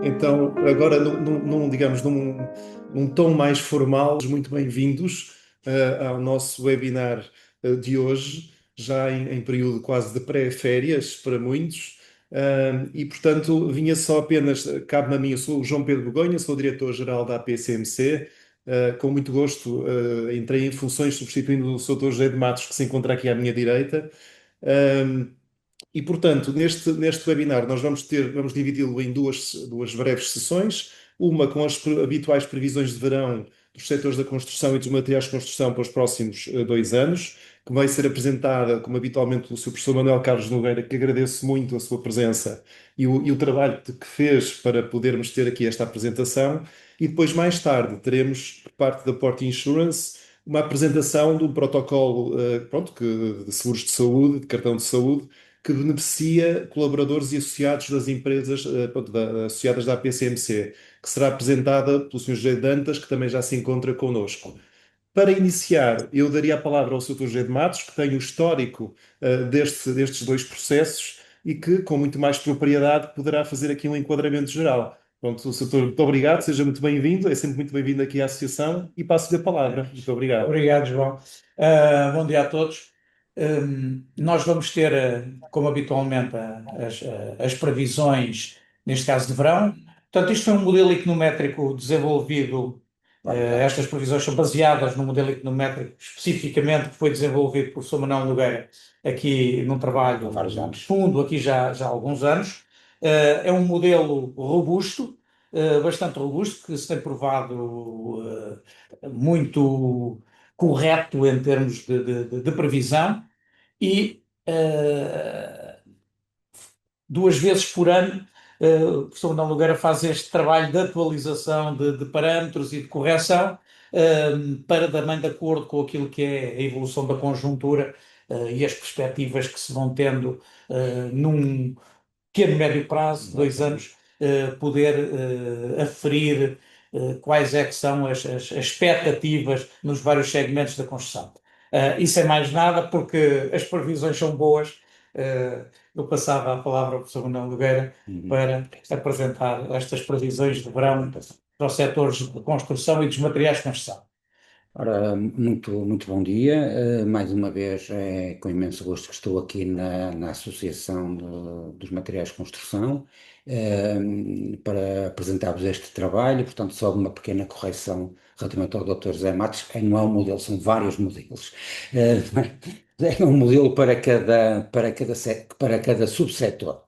Então, agora, digamos, num tom mais formal, muito bem-vindos ao nosso webinar de hoje, já em período quase de pré-férias para muitos. E, portanto, vinha só apenas, cabe-me a mim, eu sou o João Pedro Begonha, sou o diretor-geral da APCMC. Com muito gosto, entrei em funções substituindo o Sr. José de Matos, que se encontra aqui à minha direita. E, portanto, neste webinar nós vamos dividi-lo em duas breves sessões, uma com as habituais previsões de verão dos setores da construção e dos materiais de construção para os próximos 2 anos, que vai ser apresentada, como habitualmente, pelo Sr. Professor Manuel Carlos Nogueira, que agradeço muito a sua presença e o trabalho que fez para podermos ter aqui esta apresentação. E depois, mais tarde, teremos, por parte da Port Insurance, uma apresentação de um protocolo, pronto, de seguros de saúde, de cartão de saúde, que beneficia colaboradores e associados das empresas pronto, associadas da APCMC, que será apresentada pelo Sr. José Dantas, que também já se encontra connosco. Para iniciar, eu daria a palavra ao Sr. José de Matos, que tem o histórico destes dois processos e que, com muito mais propriedade, poderá fazer aqui um enquadramento geral. Pronto, Sr. Muito obrigado, seja muito bem-vindo, é sempre muito bem-vindo aqui à associação e passo-lhe a palavra. Muito obrigado. Obrigado, João. Bom dia a todos. Nós vamos ter, como habitualmente, as previsões, neste caso de verão. Portanto, isto foi um modelo econométrico desenvolvido. Estas previsões são baseadas no modelo econométrico especificamente que foi desenvolvido pelo professor Manuel Nogueira aqui num trabalho Há vários anos. fundo, aqui já há alguns anos. É um modelo robusto, bastante robusto, que se tem provado muito correto em termos de previsão e 2 vezes por ano o professor Manuel Nogueira faz este trabalho de atualização de parâmetros e de correção para também de acordo com aquilo que é a evolução da conjuntura e as perspectivas que se vão tendo num pequeno médio prazo, 2 anos, poder aferir quais é que são as expectativas nos vários segmentos da construção. E sem mais nada, porque as previsões são boas, eu passava a palavra ao professor Manuel Nogueira para apresentar estas previsões de verão para os setores de construção e dos materiais de construção. Ora, muito bom dia. Mais uma vez é com imenso gosto que estou aqui na Associação dos Materiais de Construção para apresentar-vos este trabalho. Portanto, só uma pequena correção relativamente ao Dr. José Matos. Não é um modelo, são vários modelos. É um modelo para cada subsetor.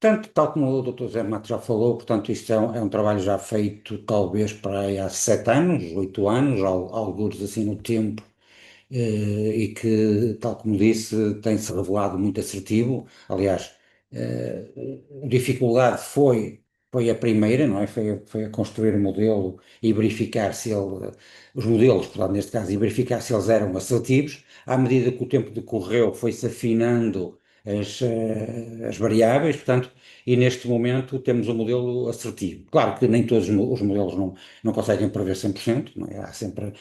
Portanto, tal como o Dr. José Matos já falou, portanto, isto é um trabalho já feito talvez para aí há 7 anos, 8 anos, alguns assim no tempo, e que, tal como disse, tem-se revelado muito assertivo. Aliás, a dificuldade foi a primeira, não é? Foi a construir o modelo e verificar se os modelos, portanto, neste caso, e verificar se eles eram assertivos. À medida que o tempo decorreu, foi-se afinando as variáveis, portanto, e neste momento temos um modelo assertivo. Claro que nem todos os modelos não conseguem prever 100%, não é? Há sempre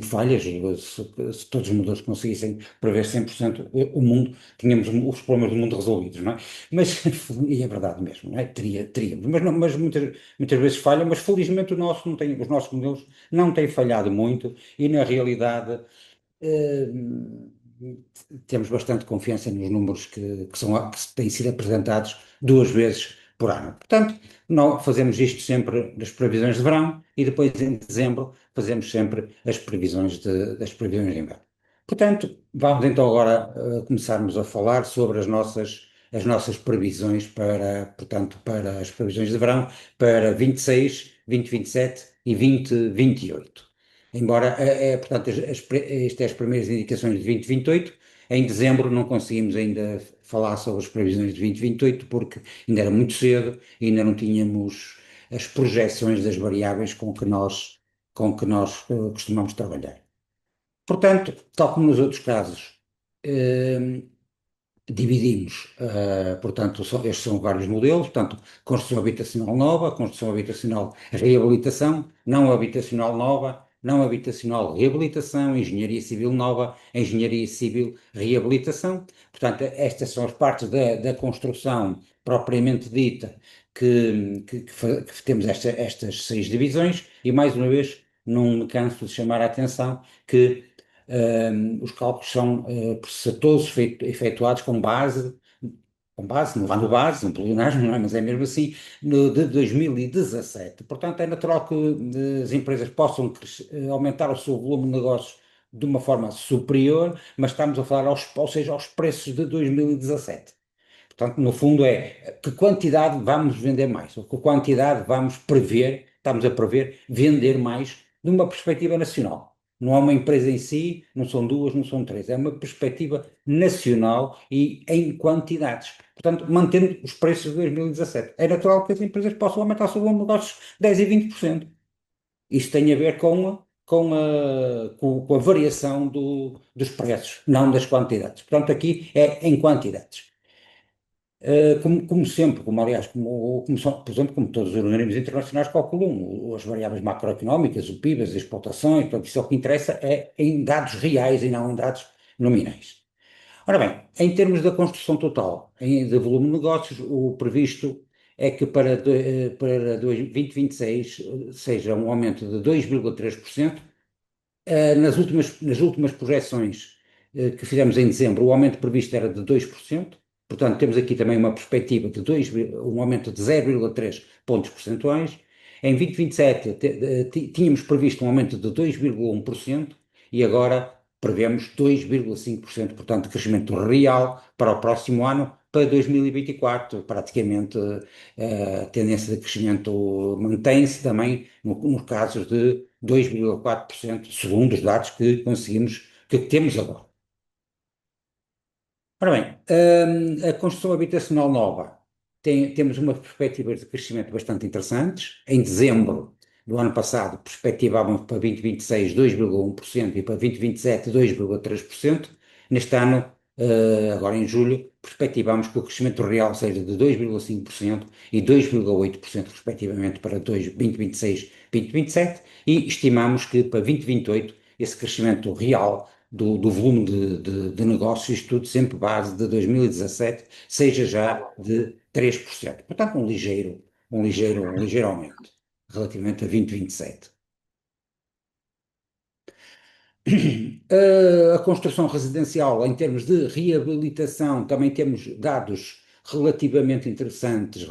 falhas. Se todos os modelos conseguissem prever 100% o mundo, tínhamos os problemas do mundo resolvidos, não é? Mas, e é verdade mesmo, não é? Teríamos, mas muitas vezes falham, mas felizmente os nossos modelos não têm falhado muito e na realidade eh, temos bastante confiança nos números que têm sido apresentados 2 vezes por ano. Portanto, nós fazemos isto sempre das previsões de verão e depois em dezembro fazemos sempre das previsões de inverno. Portanto, vamos então agora começarmos a falar sobre as nossas previsões portanto, para as previsões de verão para 26, 2027 e 2028. Embora, portanto, estas são as primeiras indicações de 2028. Em dezembro não conseguimos ainda falar sobre as previsões de 2028 porque ainda era muito cedo e ainda não tínhamos as projeções das variáveis com que nós costumamos trabalhar. Portanto, tal como nos outros casos, eh, dividimos, portanto, estes são vários modelos, portanto, construção habitacional nova, construção habitacional reabilitação, não habitacional nova não habitacional reabilitação, engenharia civil nova, engenharia civil reabilitação. Portanto, estas são as partes da construção propriamente dita que temos estas seis divisões e, mais uma vez, não me canso de chamar a atenção que os cálculos são todos efetuados com base, não vá no base, no pleonasmo, não é? Mas é mesmo assim, de 2017. Portanto, é natural que as empresas possam aumentar o seu volume de negócios de uma forma superior, mas estamos a falar, ou seja, aos preços de 2017. Portanto, no fundo é que quantidade vamos vender mais, ou que quantidade vamos prever, estamos a prever vender mais de uma perspectiva nacional. Não é uma empresa em si, não são duas, não são três, é uma perspectiva nacional e em quantidades. Portanto, mantendo os preços de 2017. É natural que as empresas possam aumentar o seu volume de negócios 10 e 20%. Isso tem a ver com a variação dos preços, não das quantidades. Portanto, aqui é em quantidades. Como sempre, aliás, por exemplo, como todos os organismos internacionais calculam as variáveis macroeconómicas, o PIB, as exportações, portanto, isso é o que interessa é em dados reais e não em dados nominais. Ora bem, em termos da construção total, de volume de negócios, o previsto é que para 2026 seja um aumento de 2,3%. Nas últimas projeções que fizemos em dezembro, o aumento previsto era de 2%. Portanto, temos aqui também uma perspectiva de um aumento de 0,3 pontos percentuais. Em 2027 tínhamos previsto um aumento de 2,1% e agora prevemos 2,5%, portanto, de crescimento real para o próximo ano, para 2024. Praticamente a tendência de crescimento mantém-se também nos casos de 2,4%, segundo os dados que temos agora. Ora bem, a construção habitacional nova temos uma perspectiva de crescimento bastante interessantes. Em dezembro do ano passado, perspectivávamos para 2026 2,1% e para 2027 2,3%. Neste ano, agora em julho, perspectivamos que o crescimento real seja de 2,5% e 2,8% respectivamente para 2026 e 2027 e estimamos que para 2028 esse crescimento real do volume de negócios, isto tudo sempre base de 2017, seja já de 3%. Portanto, um ligeiro aumento relativamente a 2027. A construção residencial, em termos de reabilitação, também temos dados relativamente interessantes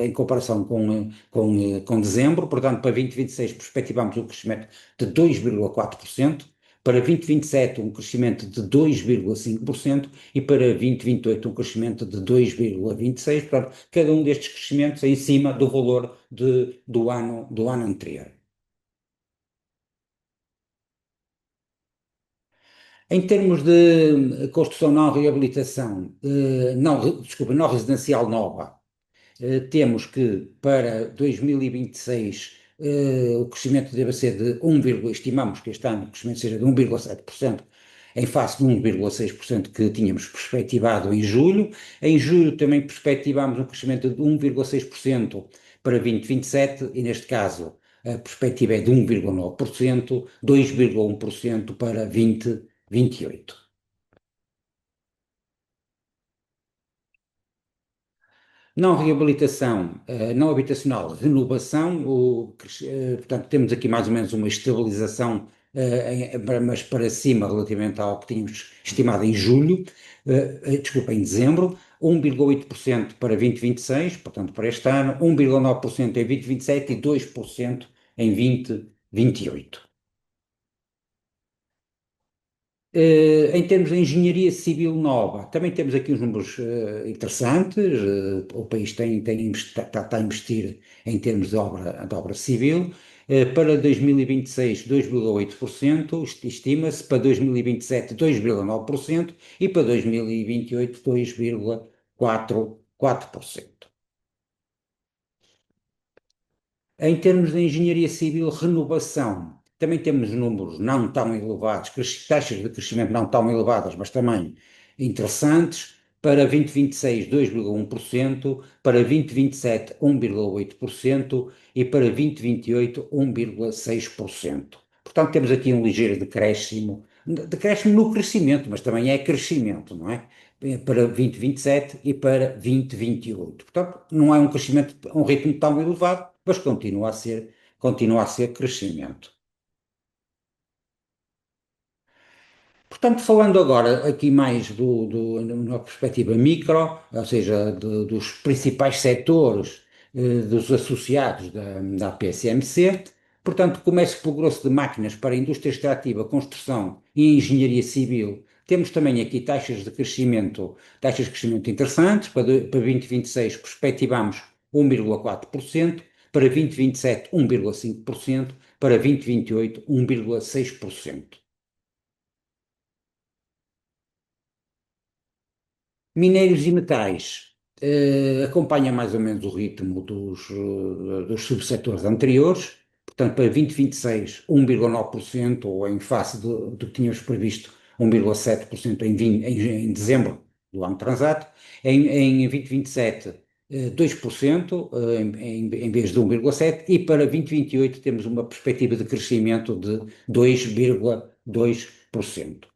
em comparação com dezembro. Portanto, para 2026 perspectivamos um crescimento de 2,4%, para 2027 um crescimento de 2,5% e para 2028 um crescimento de 2,26%. Portanto, cada um destes crescimentos é em cima do valor do ano anterior. Em termos de construção não reabilitação, não residencial nova, temos que para 2026 o crescimento deve ser de estimamos que este ano o crescimento seja de 1,7%, em face de 1,6% que tínhamos perspectivado em julho. Em julho também perspectivamos um crescimento de 1,6% para 2027 e neste caso a perspectiva é de 1,9%, 2,1% para 2028. Não reabilitação, não habitacional, renovação, portanto temos aqui mais ou menos uma estabilização, mas para cima relativamente ao que tínhamos estimado em julho, desculpa, em dezembro, 1,8% para 2026, portanto para este ano, 1,9% em 2027 e 2% em 2028. Em termos de engenharia civil nova, também temos aqui uns números interessantes. O país está a investir em termos de obra civil. Para 2026, 2,8%, estima-se, para 2027, 2,9% e para 2028, 2,4%. Em termos de engenharia civil, renovação, também temos números não tão elevados, taxas de crescimento não tão elevadas, mas também interessantes. para 2026, 2,1%, para 2027, 1,8% e para 2028, 1,6%. Portanto, temos aqui um ligeiro decréscimo no crescimento, mas também é crescimento, não é? Para 2027 e para 2028. Portanto, não é um crescimento a um ritmo tão elevado, mas continua a ser crescimento. Portanto, falando agora aqui mais numa perspectiva micro, ou seja, dos principais setores dos associados da PSMC, portanto, comércio pelo grosso de máquinas para a indústria extrativa, construção e engenharia civil, temos também aqui taxas de crescimento interessantes. Para 2026 perspectivamos 1,4%, para 2027 1,5%, para 2028 1,6%. Minérios e metais, acompanha mais ou menos o ritmo dos subsetores anteriores, portanto, para 2026, 1,9%, ou em face do que tínhamos previsto, 1,7% em dezembro do ano transato. Em 2027, 2%, em vez de 1,7%, e para 2028 temos uma perspectiva de crescimento de 2,2%.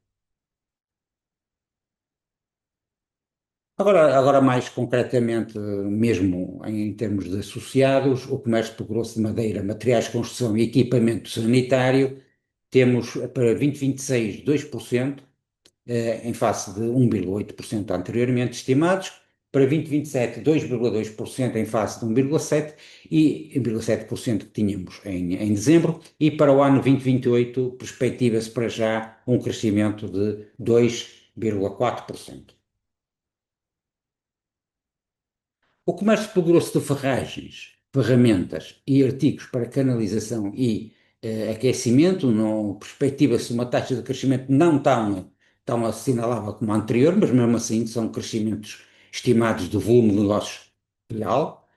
Agora mais concretamente, mesmo em termos de associados, o comércio por grosso de madeira, materiais de construção e equipamento sanitário, temos para 2026 2%, em face de 1,8% anteriormente estimados, para 2027 2,2% em face de 1,7% e 1,7% que tínhamos em dezembro, e para o ano 2028 perspectiva-se para já um crescimento de 2,4%. O comércio pelo grosso de ferragens, ferramentas e artigos para canalização e aquecimento, não perspectiva-se uma taxa de crescimento não tão assinalável como a anterior, mas mesmo assim são crescimentos estimados do volume de negócios real,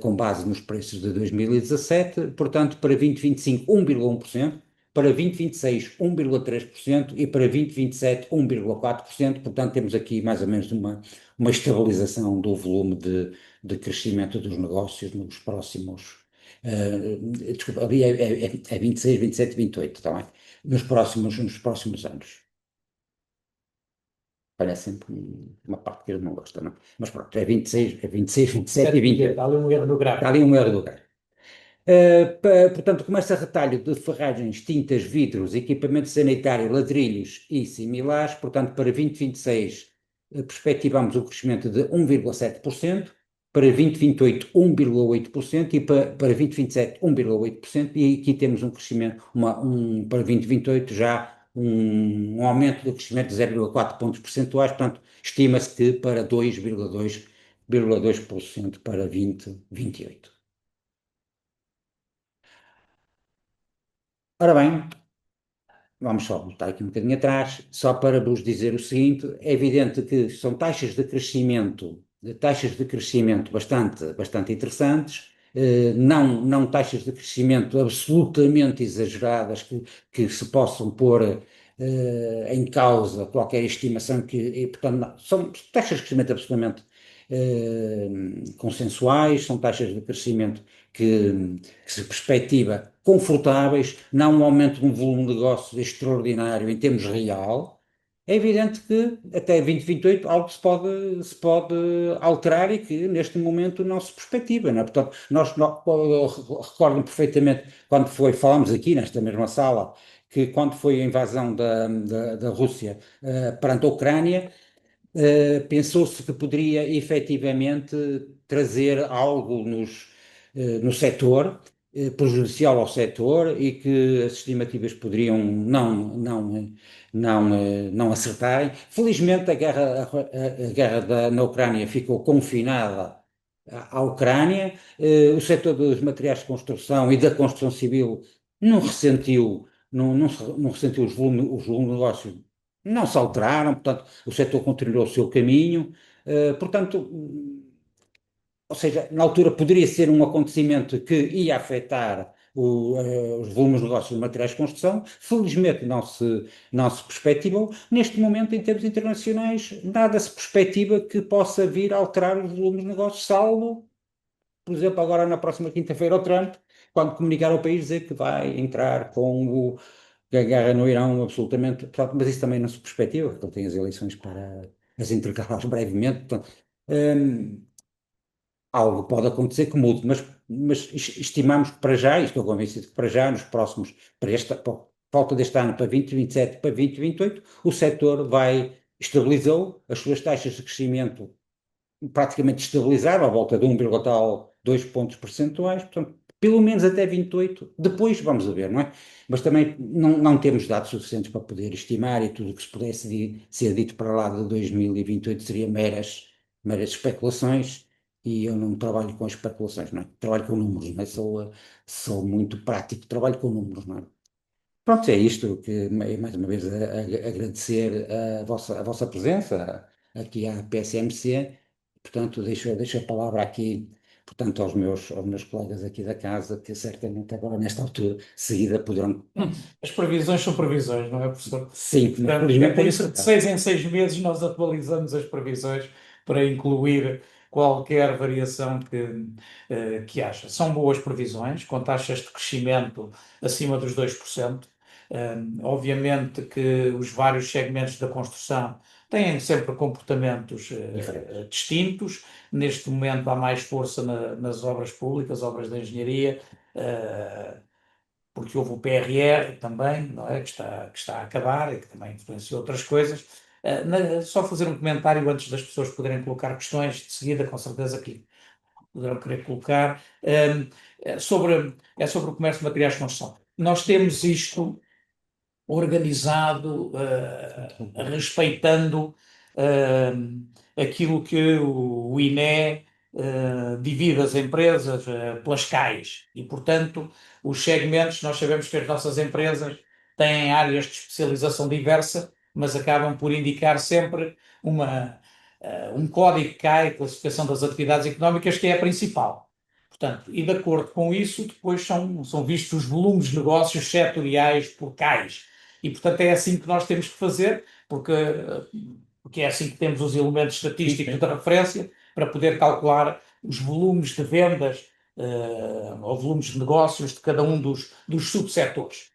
com base nos preços de 2017, portanto, para 2025, 1,1%, para 2026, 1,3% e para 2027, 1,4%. Portanto, temos aqui mais ou menos uma estabilização do volume de crescimento dos negócios nos próximos, desculpa, ali é 26, 27, 28, está bem? Nos próximos anos. Parece sempre uma parte que eu não gosto, não? Mas pronto, é 26, 27 e 28. Está ali um erro no Está gráfico. ali um erro do lugar. Portanto, começa a retalho de ferragens, tintas, vidros, equipamento sanitário, ladrilhos e similares. Portanto, para 2026, perspectivamos um crescimento de 1,7%, para 2028, 1,8% e para 2027, 1,8%. E aqui temos um crescimento, para 2028 já um aumento do crescimento de 0,4 pontos percentuais. Portanto, estima-se que para 2,2% para 2028. Ora bem, vamos só voltar aqui um bocadinho atrás, só para vos dizer o seguinte: é evidente que são taxas de crescimento bastante interessantes, não taxas de crescimento absolutamente exageradas que se possam pôr em causa qualquer estimação portanto, são taxas de crescimento absolutamente consensuais, são taxas de crescimento que se perspectiva confortáveis, não um aumento de um volume de negócios extraordinário em termos real. É evidente que até 2028 algo se pode alterar e que neste momento não se perspectiva, não é? Portanto, eu recordo perfeitamente quando falámos aqui nesta mesma sala, que quando foi a invasão da Rússia perante a Ucrânia, pensou-se que poderia efetivamente trazer algo no setor, prejudicial ao setor, e que as estimativas poderiam não acertarem. Felizmente, a guerra na Ucrânia ficou confinada à Ucrânia. O setor dos materiais de construção e da construção civil não ressentiu, não ressentiu os volumes de negócio, não se alteraram. Portanto, o setor continuou o seu caminho. Portanto, ou seja, na altura poderia ser um acontecimento que ia afetar os volumes de negócios de materiais de construção, felizmente não se perspectivam. Neste momento, em termos internacionais, nada se perspectiva que possa vir a alterar os volumes de negócios, salvo, por exemplo, agora na próxima quinta-feira, o Trump, quando comunicar ao país dizer que vai entrar com a guerra no Irão, absolutamente. Portanto, mas isso também não se perspectiva, porque ele tem as eleições para as intercalar brevemente. Portanto, hum, algo pode acontecer que mude, mas estimamos que para já, e estou convencido que para já, nos próximos, para volta deste ano, para 2027, para 2028, o setor estabilizou as suas taxas de crescimento praticamente estabilizar à volta de 2 pontos percentuais, portanto, pelo menos até 28, depois vamos a ver, não é? Mas também não temos dados suficientes para poder estimar, e tudo o que se pudesse ser dito para lá de 2028 seria meras especulações, e eu não trabalho com especulações, não é? Trabalho com números, não é? Sou muito prático, trabalho com números, não é? Pronto, é isto que mais uma vez agradecer a vossa presença aqui à PSMC. Portanto, deixo a palavra aqui, portanto, aos meus colegas aqui da casa, que certamente agora, nesta altura, seguida, poderão. As previsões são previsões, não é, professor? E, Sim, mas portanto, é felizmente por é isso que de isso. 6 em 6 meses nós atualizamos as previsões para incluir qualquer variação que haja. São boas previsões, com taxas de crescimento acima dos 2%. Obviamente que os vários segmentos da construção têm sempre comportamentos Diferentes. distintos. Neste momento há mais força nas obras públicas, obras de engenharia, uh, porque houve o PRR também, não é? Que está a acabar e que também influenciou outras coisas. Só fazer um comentário antes das pessoas poderem colocar questões, de seguida, com certeza que poderão querer colocar, sobre o comércio de materiais de construção. Nós temos isto organizado, respeitando aquilo que o INE divide as empresas pelas CAIs. E, portanto, os segmentos, nós sabemos que as nossas empresas têm áreas de especialização diversa, mas acabam por indicar sempre um código CAI, classificação das atividades económicas, que é a principal. Portanto, e de acordo com isso, depois são vistos os volumes de negócios setoriais por CAIs. E, portanto, é assim que nós temos que fazer, porque é assim que temos os elementos estatísticos de referência para poder calcular os volumes de vendas ou volumes de negócios de cada um dos subsetores.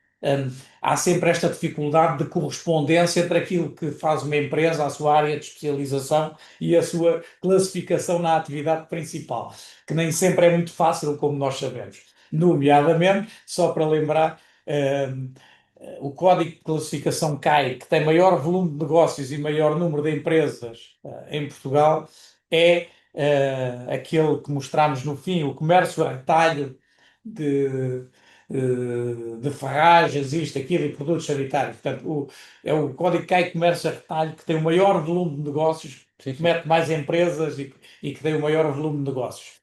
Há sempre esta dificuldade de correspondência entre aquilo que faz uma empresa, a sua área de especialização e a sua classificação na atividade principal, que nem sempre é muito fácil, como nós sabemos. Nomeadamente, só para lembrar, o código de classificação CAI, que tem maior volume de negócios e maior número de empresas em Portugal, é aquele que mostramos no fim, o comércio a retalho de, de ferragens, isto, aquilo e produtos sanitários. Portanto, é o código CAI Comércio a Retalho que tem o maior volume de negócios, que mete mais empresas e que tem o maior volume de negócios.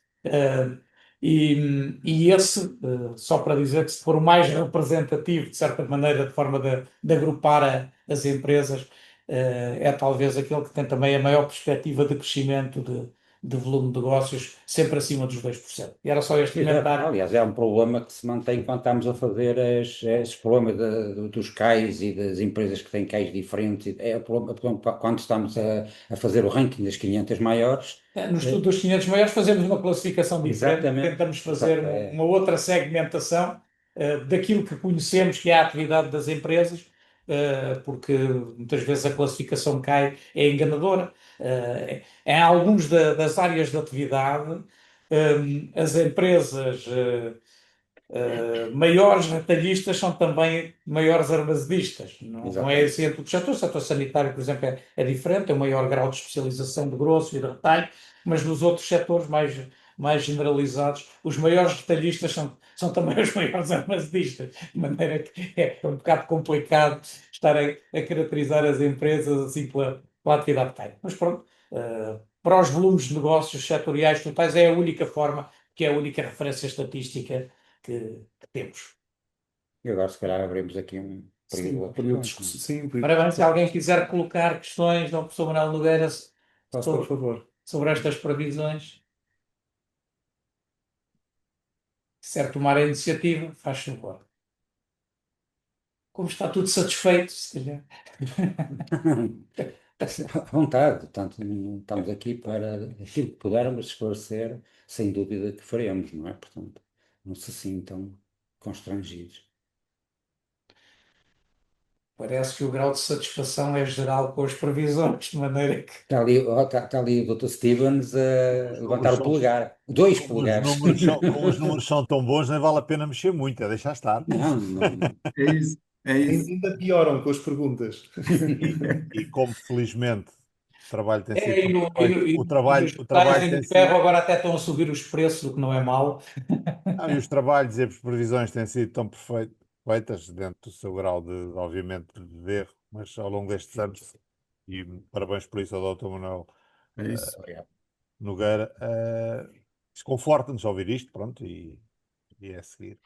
E esse, só para dizer que se for o mais representativo, de certa maneira, de forma de agrupar as empresas, é talvez aquele que tem também a maior perspectiva de crescimento de volume de negócios, sempre acima dos 2%. E era só este comentário. Aliás, é um problema que se mantém quando estamos a fazer esses problemas dos CAIs e das empresas que têm CAIs diferentes. É o problema quando estamos a fazer o ranking das 500 maiores. No estudo dos 500 maiores fazemos uma classificação diferente, Exatamente. tentamos fazer uma outra segmentação daquilo que conhecemos que é a atividade das empresas, porque muitas vezes a classificação CAI é enganadora. Em algumas das áreas de atividade, as empresas maiores retalhistas são também maiores armazenistas. Não é assim em todos os setores. O setor sanitário, por exemplo, é diferente, tem um maior grau de especialização de grosso e de retalho, mas nos outros setores mais generalizados, os maiores retalhistas são também os maiores armazenistas, de maneira que é um bocado complicado estar a caracterizar as empresas assim pela atividade que têm. Mas pronto, para os volumes de negócios setoriais totais é a única forma, que é a única referência estatística que temos. E agora, se calhar, abrimos aqui um período de discussão. Sim, Ora bem, se alguém quiser colocar questões ao professor Manuel Nogueira por favor. sobre estas previsões. quiser tomar a iniciativa, faz favor. Como está tudo satisfeito, se calhar. À vontade, portanto, estamos aqui para aquilo que pudermos esclarecer, sem dúvida que faremos, não é? Portanto, não se sintam constrangidos. Parece que o grau de satisfação é geral com as previsões, de maneira que. Está ali, ó, está ali o Dr. Stevens a Os levantar números o são, polegar, dois como os polegares. números são, como os números são tão bons, nem vale a pena mexer muito, é deixar estar. Não, não. É isso, é isso. Ainda pioram com as perguntas. E como felizmente o trabalho tem sido É, tão perfeito, e nos o metais trabalho ainda tem de ferro sido. agora até estão a subir os preços, o que não é mau. Não, e os trabalhos e as previsões têm sido tão perfeitas dentro do seu grau obviamente, de erro, mas ao longo destes anos, e parabéns por isso ao Dr. Manuel É isso. Nogueira, desconforta-nos ouvir isto, pronto, e é a seguir.